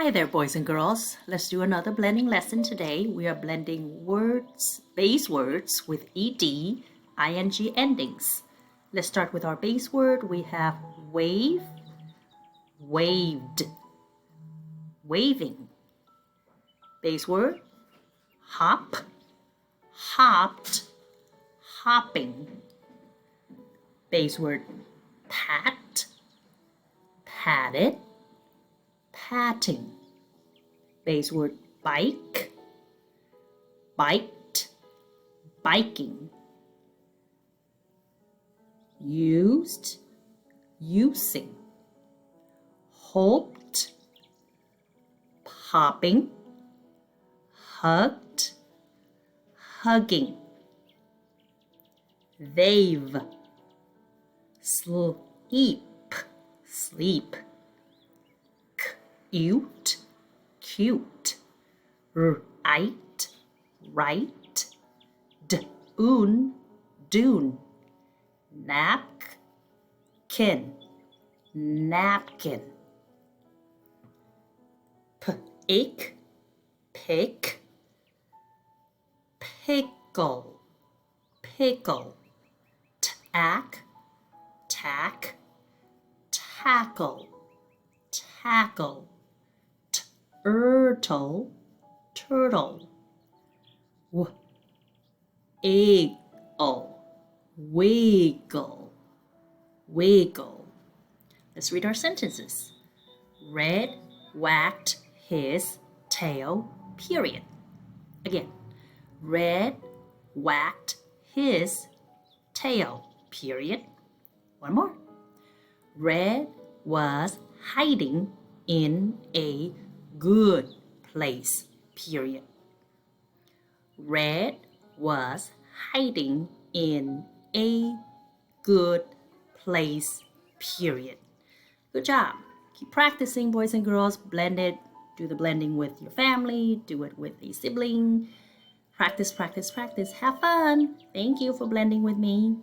Hi there, boys and girls. Let's do another blending lesson today. We are blending words, base words with ed, ing endings. Let's start with our base word. We have wave, waved, waving. Base word, hop, hopped, hopping. Base word, pat, patted, patting. Base word, bike, biked, biking. Used, using. Hoped, popping. Hugged, hugging. They've, sleep, sleep. Cute, cute. Right, right. Dune, dune. Napkin, napkin. Pick, pick. Pickle, pickle. Tack, tack. Tackle, tackle. Turtle, turtle. Wiggle, wiggle, wiggle. Let's read our sentences. Red wagged his tail, period. Again, Red wagged his tail, period. One more. Red was hiding in a good place, period. Red was hiding in a good place, period. Good job. Keep practicing, boys and girls. Blend it. Do the blending with your family. Do it with a sibling. Practice, practice, practice. Have fun. Thank you for blending with me.